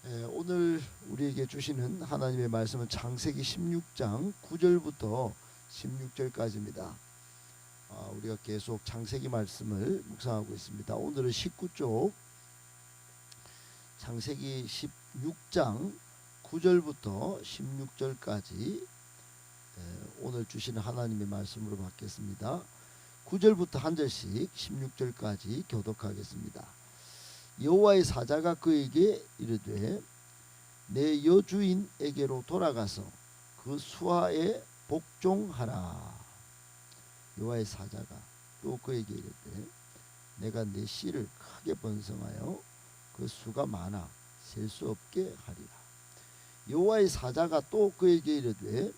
오늘 우리에게 주시는 하나님의 말씀은 창세기 16장 9절부터 16절까지입니다. 우리가 계속 창세기 말씀을 묵상하고 있습니다. 오늘은 19쪽 창세기 16장 9절부터 16절까지 오늘 주시는 하나님의 말씀으로 받겠습니다. 9절부터 한 절씩 16절까지 교독하겠습니다. 여호와의 사자가 그에게 이르되 내 여주인에게로 돌아가서 그 수하에 복종하라. 여호와의 사자가 또 그에게 이르되 내가 내 씨를 크게 번성하여 그 수가 많아 셀 수 없게 하리라. 여호와의 사자가 또 그에게 이르되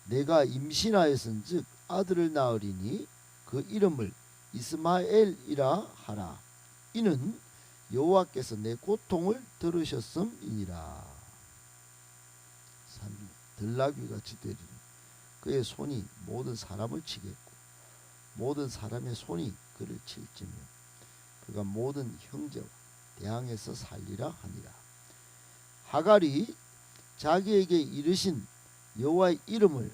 내가 임신하였은즉 아들을 낳으리니 그 이름을 이스마엘이라 하라. 이는 여호와께서 내 고통을 들으셨음이니라. 들나귀같이 되리니 그의 손이 모든 사람을 치겠고 모든 사람의 손이 그를 칠지며 그가 모든 형제와 대항에서 살리라 하니라. 하갈이 자기에게 이르신 여호와의 이름을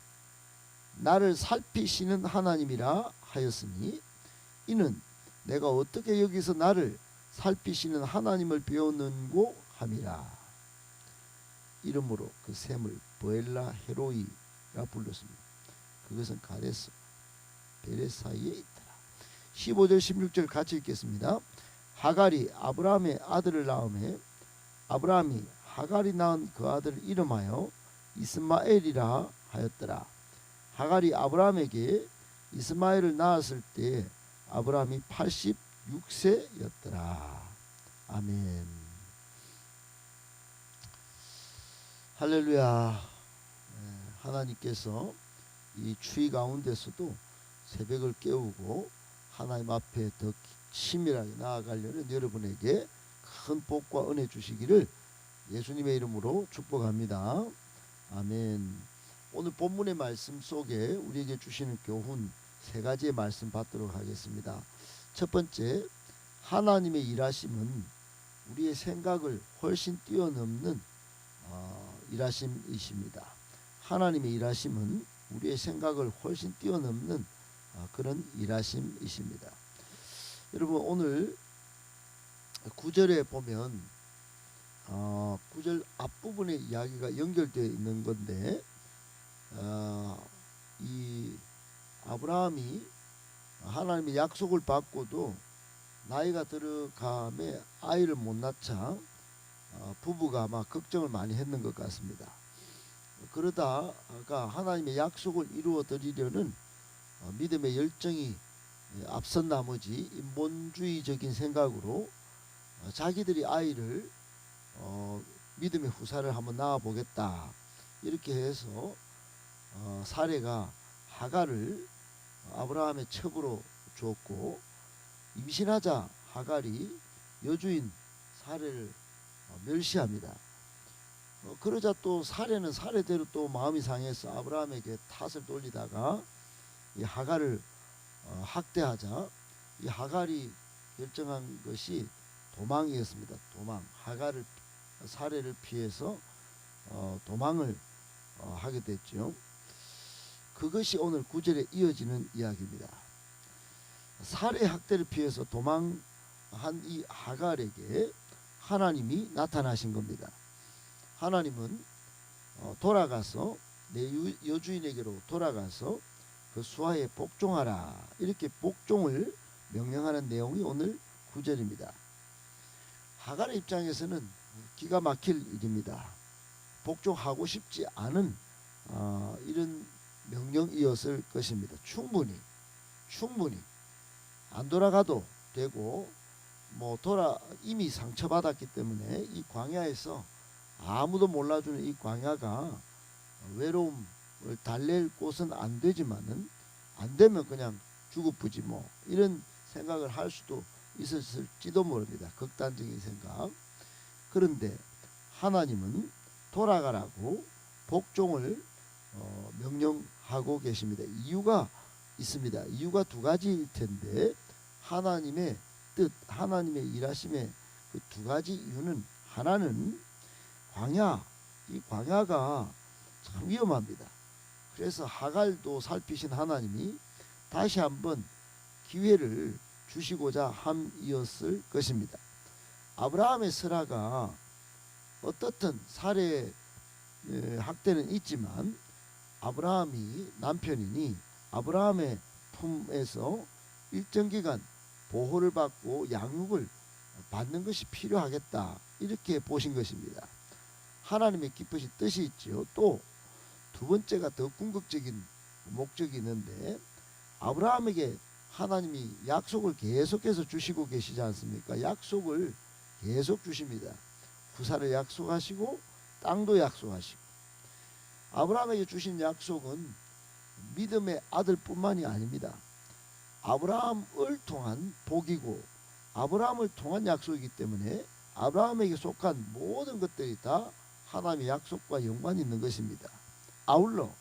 나를 살피시는 하나님이라 하였으니 이는 내가 어떻게 여기서 나를 살피시는 하나님을 배웠는고 함이라. 이름으로 그 샘을 브엘라 헤로이라 불렀습니다. 그것은 가데스 베레 사이에 있더라. 15절 16절 같이 읽겠습니다. 하갈이 아브라함의 아들을 낳음에 아브라함이 하갈이 낳은 그 아들을 이름하여 이스마엘이라 하였더라. 하갈이 아브라함에게 이스마엘을 낳았을 때 아브라함이 86세였더라. 아멘. 할렐루야. 하나님께서 이 추위 가운데서도 새벽을 깨우고 하나님 앞에 더 치밀하게 나아가려는 여러분에게 큰 복과 은혜 주시기를 예수님의 이름으로 축복합니다. 아멘. 오늘 본문의 말씀 속에 우리에게 주시는 교훈 세 가지의 말씀 받도록 하겠습니다. 첫 번째, 하나님의 일하심은 우리의 생각을 훨씬 뛰어넘는 일하심이십니다. 하나님의 일하심은 우리의 생각을 훨씬 뛰어넘는 그런 일하심이십니다. 여러분, 오늘 9절에 보면 9절 앞부분의 이야기가 연결되어 있는 건데 이 아브라함이 하나님의 약속을 받고도 나이가 들어감에 아이를 못 낳자 부부가 아마 걱정을 많이 했는 것 같습니다. 그러다가 하나님의 약속을 이루어 드리려는 믿음의 열정이 앞선 나머지 인본주의적인 생각으로 자기들이 아이를 믿음의 후사를 한번 낳아 보겠다 이렇게 해서 사레가 하갈을 아브라함의 첩으로 주었고 임신하자 하갈이 여주인 사레를 멸시합니다. 그러자 또 사레는 사레대로 또 마음이 상해서 아브라함에게 탓을 돌리다가 이 하갈을 학대하자 이 하갈이 결정한 것이 도망이었습니다. 도망. 하갈을 사레를 피해서 도망을 하게 됐죠. 그것이 오늘 9절에 이어지는 이야기입니다. 사레 학대를 피해서 도망한 이 하갈에게 하나님이 나타나신 겁니다. 하나님은 돌아가서 내 여주인에게로 돌아가서 그 수하에 복종하라 이렇게 복종을 명령하는 내용이 오늘 9절입니다. 하갈의 입장에서는 기가 막힐 일입니다. 복종하고 싶지 않은 이런 명령이었을 것입니다. 충분히 안 돌아가도 되고 이미 상처받았기 때문에 이 광야에서 아무도 몰라주는 이 광야가 외로움을 달랠 곳은 안 되지만은 안 되면 그냥 죽어쁘지 뭐 이런 생각을 할 수도 있었을지도 모릅니다. 극단적인 생각. 그런데 하나님은 돌아가라고 복종을 명령하고 계십니다. 이유가 있습니다. 이유가 두 가지일 텐데 하나님의 뜻, 하나님의 일하심의 그 두 가지 이유는 하나는 광야, 이 광야가 참 위험합니다. 그래서 하갈도 살피신 하나님이 다시 한번 기회를 주시고자 함이었을 것입니다. 아브라함의 설화가 어떻든 살해 학대는 있지만 아브라함이 남편이니 아브라함의 품에서 일정 기간 보호를 받고 양육을 받는 것이 필요하겠다, 이렇게 보신 것입니다. 하나님의 깊으신 뜻이 있죠. 또 두 번째가 더 궁극적인 목적이 있는데, 아브라함에게 하나님이 약속을 계속해서 주시고 계시지 않습니까? 약속을 계속 주십니다. 후사를 약속하시고 땅도 약속하시고. 아브라함에게 주신 약속은 믿음의 아들뿐만이 아닙니다. 아브라함을 통한 복이고 아브라함을 통한 약속이기 때문에 아브라함에게 속한 모든 것들이 다 하나님의 약속과 연관이 있는 것입니다. 아울러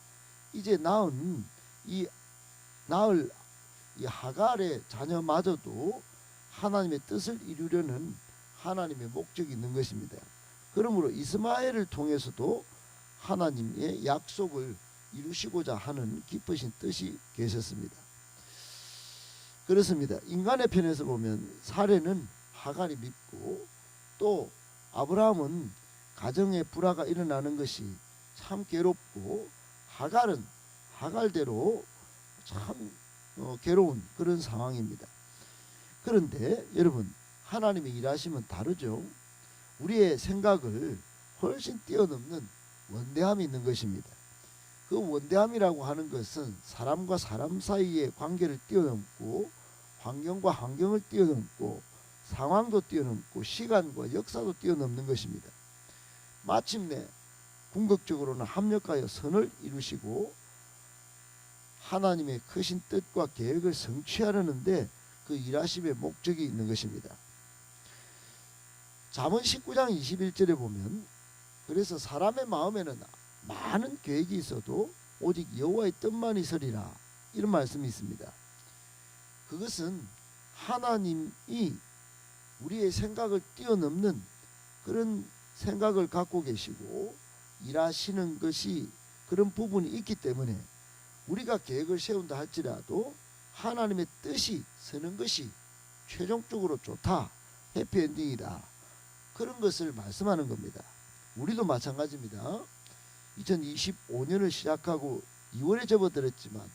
이제 낳을 이 하갈의 자녀마저도 하나님의 뜻을 이루려는 하나님의 목적이 있는 것입니다. 그러므로 이스마엘을 통해서도 하나님의 약속을 이루시고자 하는 깊으신 뜻이 계셨습니다. 그렇습니다. 인간의 편에서 보면 사례는 하갈이 밉고 또 아브라함은 가정에 불화가 일어나는 것이 참 괴롭고 하갈은 하갈대로 참 괴로운 그런 상황입니다. 그런데 여러분, 하나님의 일하심은 다르죠. 우리의 생각을 훨씬 뛰어넘는 원대함이 있는 것입니다. 그 원대함이라고 하는 것은 사람과 사람 사이의 관계를 뛰어넘고 환경과 환경을 뛰어넘고 상황도 뛰어넘고 시간과 역사도 뛰어넘는 것입니다. 마침내 궁극적으로는 합력하여 선을 이루시고 하나님의 크신 뜻과 계획을 성취하려는데 그 일하심의 목적이 있는 것입니다. 잠언 19장 21절에 보면, 그래서 사람의 마음에는 많은 계획이 있어도 오직 여호와의 뜻만이 서리라, 이런 말씀이 있습니다. 그것은 하나님이 우리의 생각을 뛰어넘는 그런 생각을 갖고 계시고 일하시는 것이 그런 부분이 있기 때문에 우리가 계획을 세운다 할지라도 하나님의 뜻이 서는 것이 최종적으로 좋다, 해피엔딩이다, 그런 것을 말씀하는 겁니다. 우리도 마찬가지입니다. 2025년을 시작하고 2월에 접어들었지만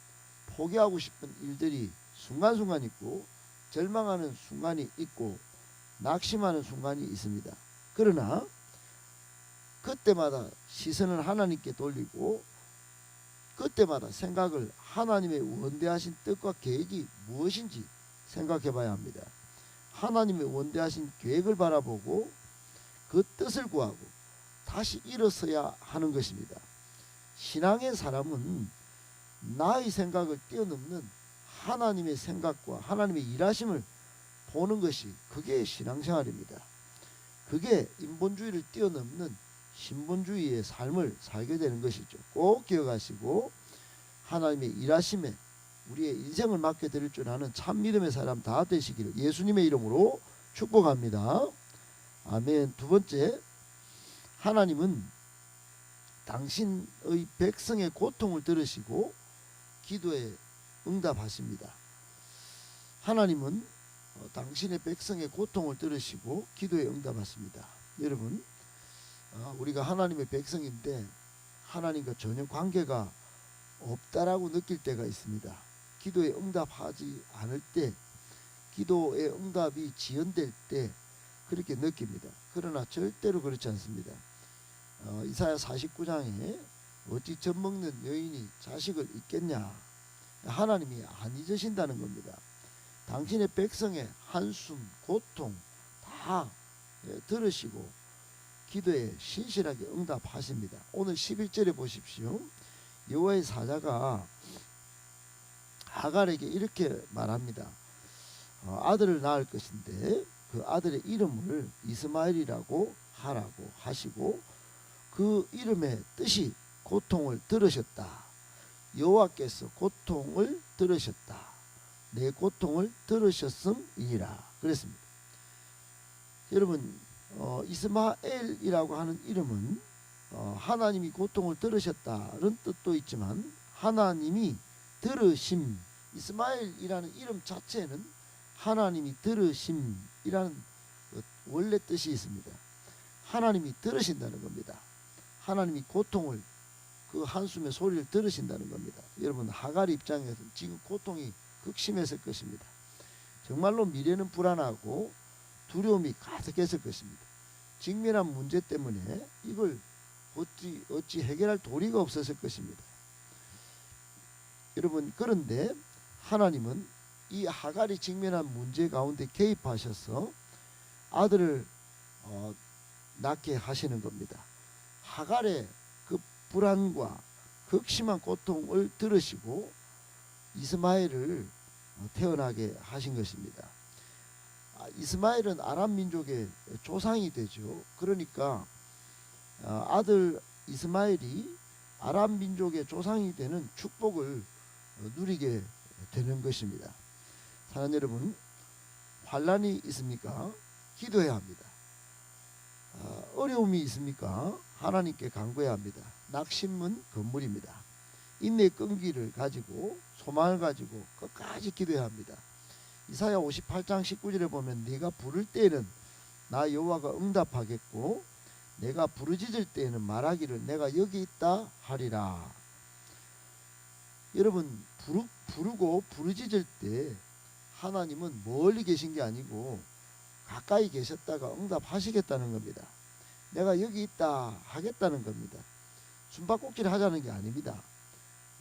포기하고 싶은 일들이 순간순간 있고 절망하는 순간이 있고 낙심하는 순간이 있습니다. 그러나 그때마다 시선을 하나님께 돌리고 그때마다 생각을 하나님의 원대하신 뜻과 계획이 무엇인지 생각해 봐야 합니다. 하나님의 원대하신 계획을 바라보고 그 뜻을 구하고 다시 일어서야 하는 것입니다. 신앙의 사람은 나의 생각을 뛰어넘는 하나님의 생각과 하나님의 일하심을 보는 것이, 그게 신앙생활입니다. 그게 인본주의를 뛰어넘는 신본주의의 삶을 살게 되는 것이죠. 꼭 기억하시고 하나님의 일하심에 우리의 인생을 맡겨드릴 줄 아는 참 믿음의 사람 다 되시기를 예수님의 이름으로 축복합니다. 아멘. 두 번째, 하나님은 당신의 백성의 고통을 들으시고 기도에 응답하십니다. 하나님은 당신의 백성의 고통을 들으시고 기도에 응답하십니다. 여러분, 우리가 하나님의 백성인데 하나님과 전혀 관계가 없다라고 느낄 때가 있습니다. 기도에 응답하지 않을 때, 기도의 응답이 지연될 때 그렇게 느낍니다. 그러나 절대로 그렇지 않습니다. 이사야 49장에 어찌 젖먹는 여인이 자식을 잊겠냐, 하나님이 안 잊으신다는 겁니다. 당신의 백성의 한숨, 고통 다 들으시고 기도에 신실하게 응답하십니다. 오늘 11절에 보십시오. 여호와의 사자가 하갈에게 이렇게 말합니다. 아들을 낳을 것인데 그 아들의 이름을 이스마엘이라고 하라고 하시고 그 이름의 뜻이 고통을 들으셨다. 여호와께서 고통을 들으셨다. 내 고통을 들으셨음이니라 그랬습니다. 여러분, 이스마엘이라고 하는 이름은 하나님이 고통을 들으셨다는 뜻도 있지만 하나님이 들으심, 이스마엘이라는 이름 자체는 하나님이 들으심이라는 원래 뜻이 있습니다. 하나님이 들으신다는 겁니다. 하나님이 고통을, 그 한숨의 소리를 들으신다는 겁니다. 여러분, 하갈 입장에서 지금 고통이 극심했을 것입니다. 정말로 미래는 불안하고 두려움이 가득했을 것입니다. 직면한 문제 때문에 이걸 어찌 해결할 도리가 없었을 것입니다. 여러분, 그런데 하나님은 이 하갈이 직면한 문제 가운데 개입하셔서 아들을 낳게 하시는 겁니다. 하갈의 그 불안과 극심한 고통을 들으시고 이스마엘을 태어나게 하신 것입니다. 이스마엘은 아람 민족의 조상이 되죠. 그러니까 아들 이스마엘이 아람 민족의 조상이 되는 축복을 누리게 되는 것입니다. 사랑하는 여러분, 환난이 있습니까? 기도해야 합니다. 어려움이 있습니까? 하나님께 간구해야 합니다. 낙심은 건물입니다. 인내 끈기를 가지고 소망을 가지고 끝까지 기도해야 합니다. 이사야 58장 19절에 보면 네가 부를 때에는 나 여호와가 응답하겠고 내가 부르짖을 때에는 말하기를 내가 여기 있다 하리라. 여러분, 부르고 부르짖을 때 하나님은 멀리 계신 게 아니고 가까이 계셨다가 응답하시겠다는 겁니다. 내가 여기 있다 하겠다는 겁니다. 숨바꼭질 하자는 게 아닙니다.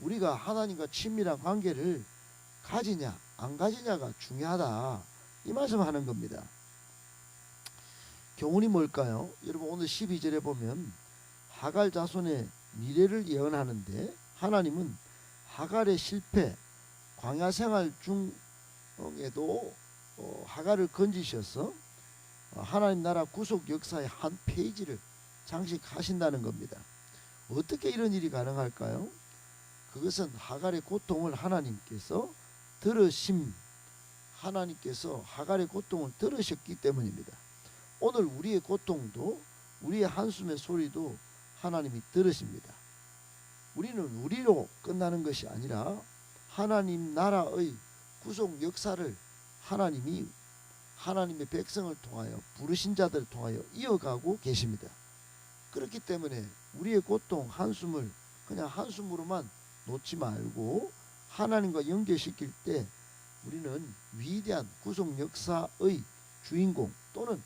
우리가 하나님과 친밀한 관계를 가지냐 안 가지냐가 중요하다, 이 말씀하는 겁니다. 교훈이 뭘까요? 여러분, 오늘 12절에 보면 하갈 자손의 미래를 예언하는데 하나님은 하갈의 실패, 광야 생활 중에도 하갈을 건지셔서 하나님 나라 구속 역사의 한 페이지를 장식하신다는 겁니다. 어떻게 이런 일이 가능할까요? 그것은 하갈의 고통을 하나님께서 하나님께서 하갈의 고통을 들으셨기 때문입니다. 오늘 우리의 고통도, 우리의 한숨의 소리도 하나님이 들으십니다. 우리는 우리로 끝나는 것이 아니라 하나님 나라의 구속 역사를 하나님이 하나님의 백성을 통하여, 부르신 자들을 통하여 이어가고 계십니다. 그렇기 때문에 우리의 고통, 한숨을 그냥 한숨으로만 놓지 말고 하나님과 연결시킬 때 우리는 위대한 구속 역사의 주인공 또는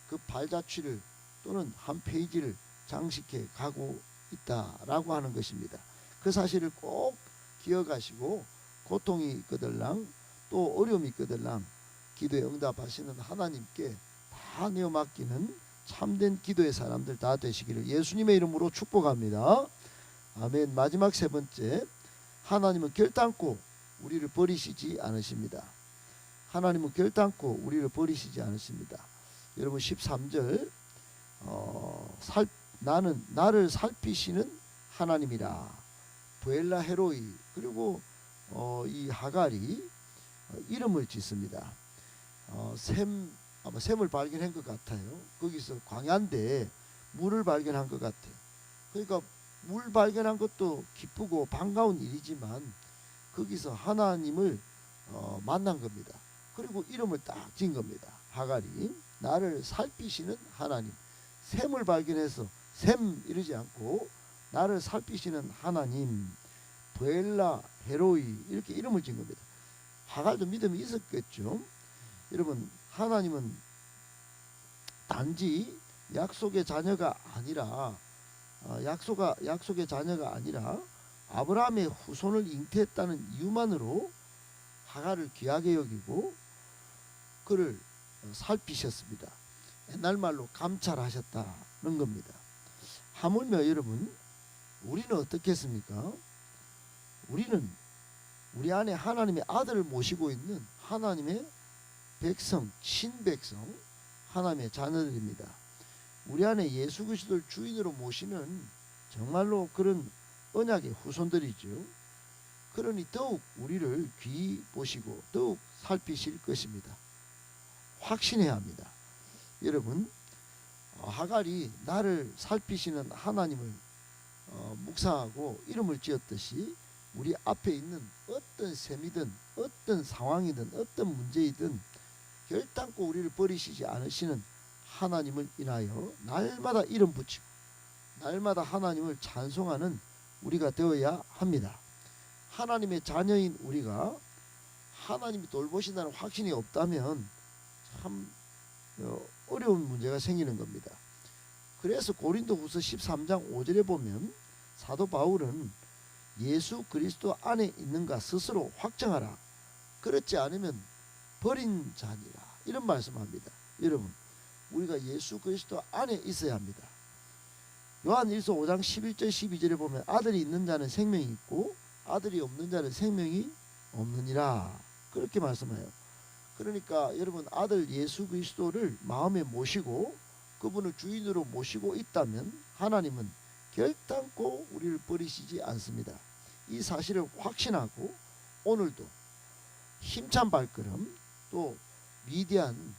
그 발자취를 또는 한 페이지를 장식해 가고 있다라고 하는 것입니다. 그 사실을 꼭 기억하시고 고통이 있거들랑 또 어려움이 있거들랑 기도에 응답하시는 하나님께 다 내어 맡기는 참된 기도의 사람들 다 되시기를 예수님의 이름으로 축복합니다. 아멘. 마지막 세 번째, 하나님은 결단코 우리를 버리시지 않으십니다. 하나님은 결단코 우리를 버리시지 않으십니다. 여러분, 13절 나를 살피시는 하나님이라. 부엘라 헤로이. 그리고 이 하갈이 이름을 짓습니다. 샘을 발견한 것 같아요. 거기서 광야인데 물을 발견한 것 같아요. 그러니까 물 발견한 것도 기쁘고 반가운 일이지만 거기서 하나님을 만난 겁니다. 그리고 이름을 딱 지은 겁니다. 하갈이 나를 살피시는 하나님. 샘을 발견해서 샘 이러지 않고 나를 살피시는 하나님, 부엘라 헤로이, 이렇게 이름을 지은 겁니다. 하갈도 믿음이 있었겠죠. 여러분, 하나님은 단지 약속의 자녀가 아니라 약속의 자녀가 아니라 아브라함의 후손을 잉태했다는 이유만으로 하갈을 귀하게 여기고 그를 살피셨습니다. 옛날 말로 감찰하셨다는 겁니다. 하물며 여러분, 우리는 어떻겠습니까? 우리는 우리 안에 하나님의 아들을 모시고 있는 하나님의 백성, 친백성, 하나님의 자녀들입니다. 우리 안에 예수 그리스도를 주인으로 모시는 정말로 그런 언약의 후손들이죠. 그러니 더욱 우리를 귀히 보시고 더욱 살피실 것입니다. 확신해야 합니다. 여러분, 하갈이 나를 살피시는 하나님을 묵상하고 이름을 지었듯이 우리 앞에 있는 어떤 셈이든 어떤 상황이든 어떤 문제이든 결단코 우리를 버리시지 않으시는 하나님을 인하여 날마다 이름 붙이고 날마다 하나님을 찬송하는 우리가 되어야 합니다. 하나님의 자녀인 우리가 하나님이 돌보신다는 확신이 없다면 참 어려운 문제가 생기는 겁니다. 그래서 고린도후서 13장 5절에 보면 사도 바울은 예수 그리스도 안에 있는가 스스로 확정하라. 그렇지 않으면 버린 자니라. 이런 말씀합니다. 여러분, 우리가 예수 그리스도 안에 있어야 합니다. 요한일서 5장 11절 12절에 보면 아들이 있는 자는 생명이 있고 아들이 없는 자는 생명이 없느니라. 그렇게 말씀해요. 그러니까 여러분, 아들 예수 그리스도를 마음에 모시고 그분을 주인으로 모시고 있다면 하나님은 결단코 우리를 버리시지 않습니다. 이 사실을 확신하고 오늘도 힘찬 발걸음, 또 위대한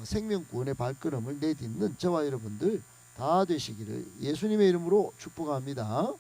생명 구원의 발걸음을 내딛는 저와 여러분들 다 되시기를 예수님의 이름으로 축복합니다.